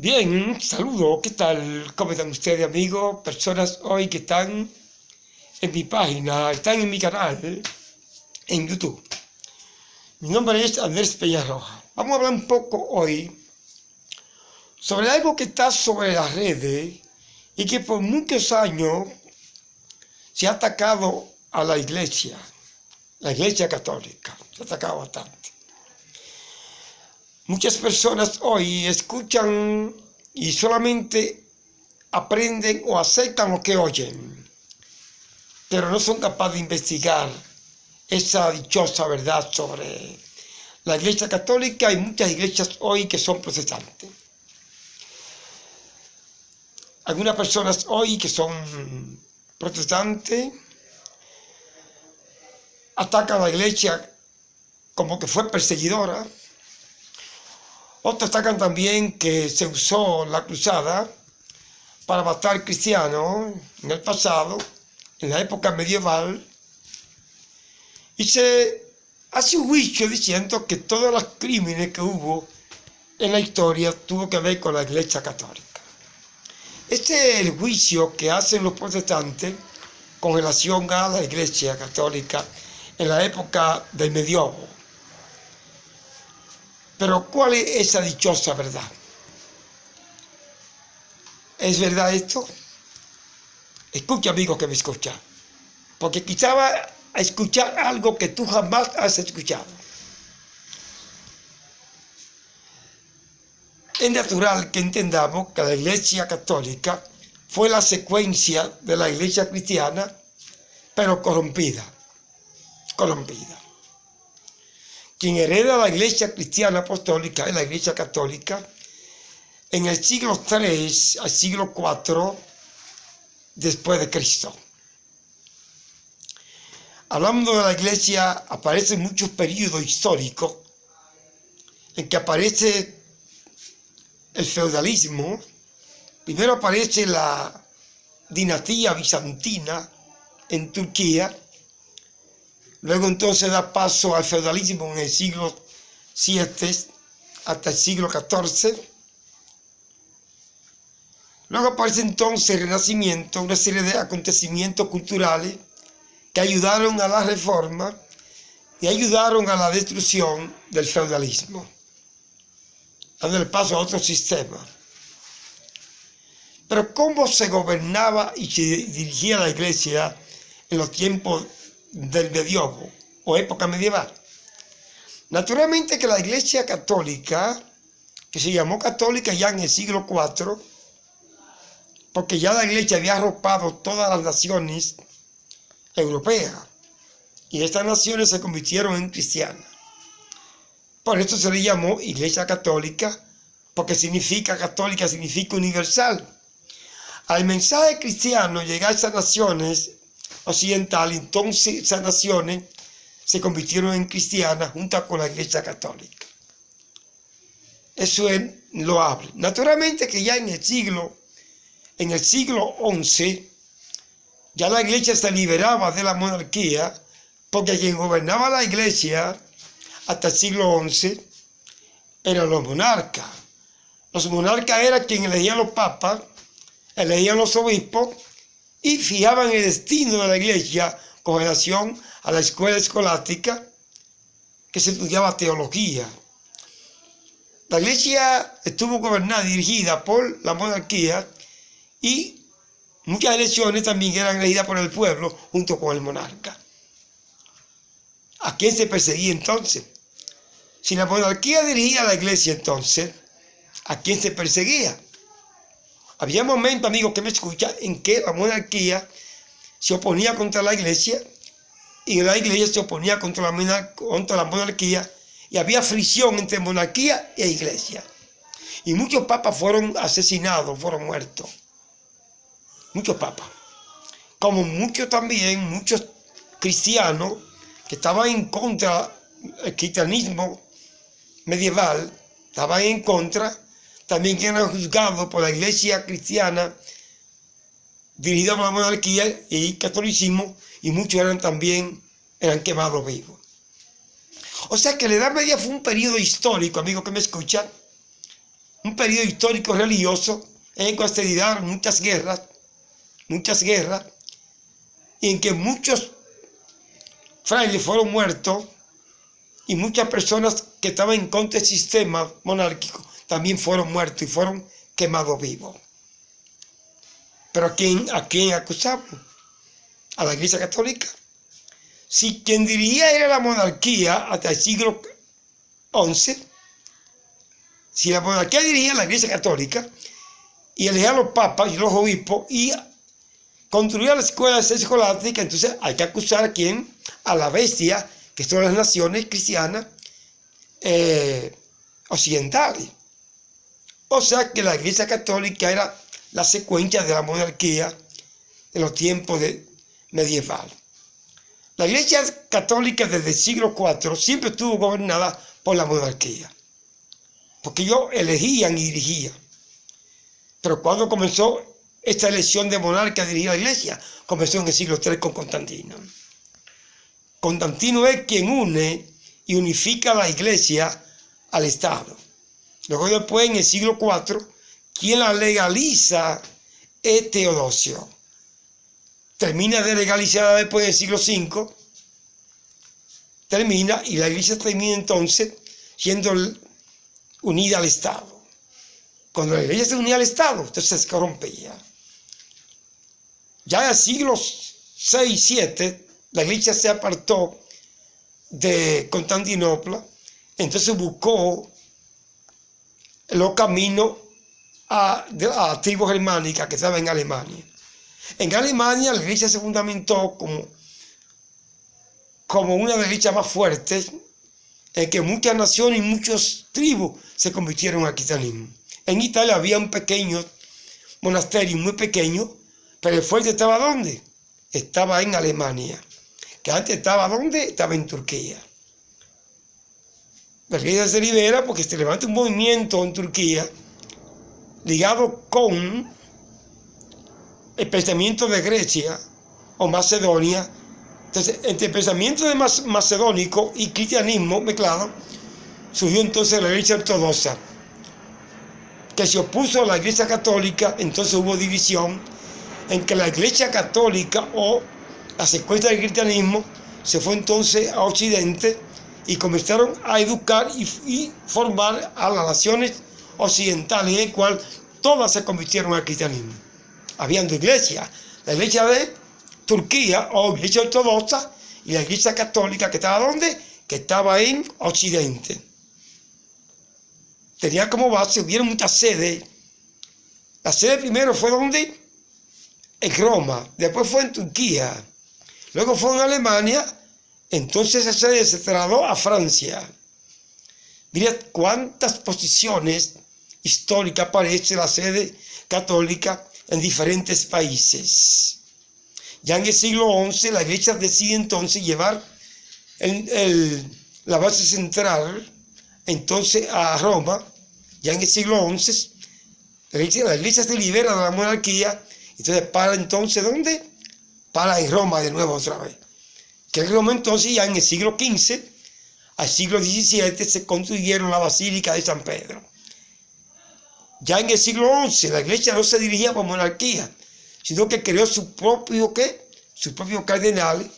Bien, saludo, ¿qué tal? ¿Cómo están ustedes, amigos? Personas hoy que están en mi página, están en mi canal, en YouTube. Mi nombre es Andrés Peñarroja. Vamos a hablar un poco hoy sobre algo que está sobre las redes y que por muchos años se ha atacado a la iglesia católica, se ha atacado bastante. Muchas personas hoy escuchan y solamente aprenden o aceptan lo que oyen, pero no son capaces de investigar esa dichosa verdad sobre la iglesia católica y muchas iglesias hoy que son protestantes. Algunas personas hoy que son protestantes atacan a la iglesia como que fue perseguidora. Otros atacan también que se usó la cruzada para matar cristianos en el pasado, en la época medieval, y se hace un juicio diciendo que todos los crímenes que hubo en la historia tuvo que ver con la iglesia católica. Este es el juicio que hacen los protestantes con relación a la iglesia católica en la época del medievo. Pero ¿cuál es esa dichosa verdad? ¿Es verdad esto? Escucha, amigo que me escucha, porque quizá va a escuchar algo que tú jamás has escuchado. Es natural que entendamos que la iglesia católica fue la secuencia de la iglesia cristiana, pero corrompida. Quien hereda la iglesia cristiana apostólica es la iglesia católica en el siglo III al siglo IV después de Cristo. Hablando de la iglesia, aparecen muchos periodos históricos en que aparece el feudalismo. Primero aparece la dinastía bizantina en Turquía. Luego entonces da paso al feudalismo en el siglo VII hasta el siglo XIV. Luego aparece entonces el Renacimiento, una serie de acontecimientos culturales que ayudaron a la reforma y ayudaron a la destrucción del feudalismo, dando el paso a otro sistema. Pero ¿cómo se gobernaba y se dirigía la iglesia en los tiempos del medievo o época medieval? Naturalmente que la iglesia católica, que se llamó católica ya en el siglo IV, porque ya la iglesia había arropado todas las naciones europeas y estas naciones se convirtieron en cristianas. Por eso se le llamó iglesia católica, porque significa católica, significa universal. Al mensaje cristiano llegar a esas naciones occidentales, entonces esas naciones se convirtieron en cristianas junto con la iglesia católica. Eso es loable. Naturalmente que ya en el siglo XI, ya la iglesia se liberaba de la monarquía, porque quien gobernaba la iglesia hasta el siglo XI eran los monarcas. Los monarcas eran quienes elegían los papas, elegían los obispos y fijaban el destino de la iglesia con relación a la escuela escolástica que se estudiaba teología. La iglesia estuvo gobernada y dirigida por la monarquía y muchas elecciones también eran elegidas por el pueblo junto con el monarca. ¿A quién se perseguía entonces? Si la monarquía dirigía a la iglesia entonces, ¿a quién se perseguía? Había momentos, amigos, que me escuchan, en que la monarquía se oponía contra la iglesia y la iglesia se oponía contra la monarquía y había fricción entre monarquía e iglesia. Y muchos papas fueron asesinados, fueron muertos. Muchos papas. Como muchos cristianos que estaban en contra del cristianismo medieval, estaban en contra, también eran juzgados por la iglesia cristiana dirigida por la monarquía y catolicismo, y muchos eran quemados vivos. O sea que la Edad Media fue un periodo histórico, amigos que me escuchan, un periodo histórico religioso en el cual se libraron muchas guerras, y en que muchos frailes fueron muertos y muchas personas que estaban en contra del sistema monárquico también fueron muertos y fueron quemados vivos. Pero ¿a quién acusamos? A la Iglesia Católica. Si quien dirigía era la monarquía hasta el siglo XI, si la monarquía dirigía la Iglesia Católica y elegía a los papas y los obispos y construía la escuela escolástica, entonces hay que acusar a quién, a la bestia, que son las naciones cristianas occidentales. O sea que la Iglesia Católica era la secuencia de la monarquía de los tiempos medieval. La Iglesia Católica desde el siglo IV siempre estuvo gobernada por la monarquía, porque ellos elegían y dirigían. Pero cuando comenzó esta elección de monarca a dirigir la Iglesia, comenzó en el siglo III con Constantino. Constantino es quien une y unifica la Iglesia al Estado. Luego después, en el siglo IV, quien la legaliza es Teodosio. Termina de legalizar después del siglo V, y la Iglesia termina entonces siendo unida al Estado. Cuando la Iglesia se unía al Estado, entonces se corrompía. Ya en el siglo VI y VII, la Iglesia se apartó de Constantinopla, entonces buscó los caminos a la tribu germánica que estaba en Alemania. En Alemania la Iglesia se fundamentó como una de las iglesias más fuertes, en que muchas naciones y muchas tribus se convirtieron al cristianismo. En Italia había un pequeño monasterio, muy pequeño, pero el fuerte estaba ¿dónde? Estaba en Alemania, que antes estaba ¿dónde? Estaba en Turquía. La Iglesia se libera porque se levanta un movimiento en Turquía ligado con el pensamiento de Grecia o Macedonia. Entonces, entre el pensamiento de macedónico y cristianismo mezclado, surgió entonces la Iglesia ortodoxa, que se opuso a la Iglesia Católica. Entonces hubo división en que la Iglesia Católica o la secuencia del cristianismo se fue entonces a Occidente y comenzaron a educar y formar a las naciones occidentales, en el cual todas se convirtieron al cristianismo. Habiendo iglesias, la iglesia de Turquía o iglesia ortodoxa y la iglesia católica, que estaba ¿dónde? Que estaba en Occidente. Tenía como base, hubieron muchas sedes. La sede primero fue ¿dónde? En Roma, después fue en Turquía, luego fue en Alemania, entonces esa sede se trasladó a Francia. Mira cuántas posiciones históricas aparece la sede católica en diferentes países. Ya en el siglo XI la iglesia decide entonces llevar la base central entonces a Roma. Ya en el siglo XI la iglesia se libera de la monarquía, entonces para entonces ¿dónde? Para en Roma de nuevo otra vez. Que en Roma entonces ya en el siglo XV al siglo XVII se construyeron la Basílica de San Pedro. Ya en el siglo XI la iglesia no se dirigía por monarquía, sino que creó su propio cardenales,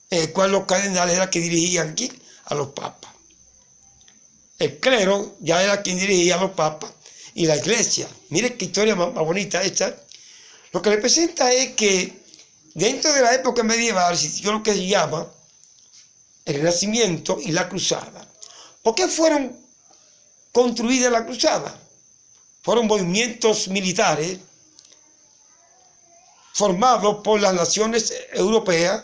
en el cual los cardenales eran que dirigían aquí a los papas. El clero ya era quien dirigía a los papas y la iglesia. Mire qué historia más bonita esta. Lo que representa es que dentro de la época medieval existió lo que se llama el Renacimiento y la Cruzada. ¿Por qué fueron construidas la Cruzada? Fueron movimientos militares formados por las naciones europeas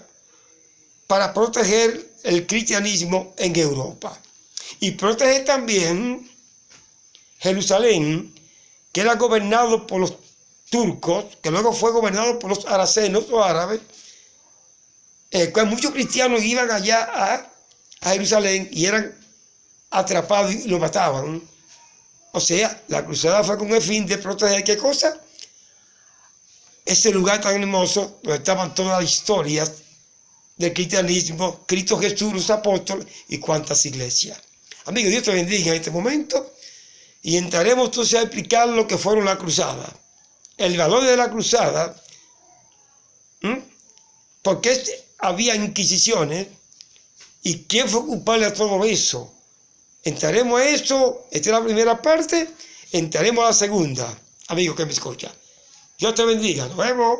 para proteger el cristianismo en Europa y proteger también Jerusalén, que era gobernado por los turcos, que luego fue gobernado por los aracenos o árabes, que muchos cristianos iban allá a Jerusalén y eran atrapados y lo mataban. O sea, la cruzada fue con el fin de proteger, ¿qué cosa? Ese lugar tan hermoso donde estaban todas las historias del cristianismo, Cristo Jesús, los apóstoles y cuántas iglesias. Amigos, Dios te bendiga en este momento y entraremos entonces a explicar lo que fueron las cruzadas, el valor de la cruzada, porque había inquisiciones y quién fue culpable a todo eso. Entraremos a eso, esta es la primera parte, entraremos a la segunda, amigo que me escucha. Dios te bendiga, nos vemos.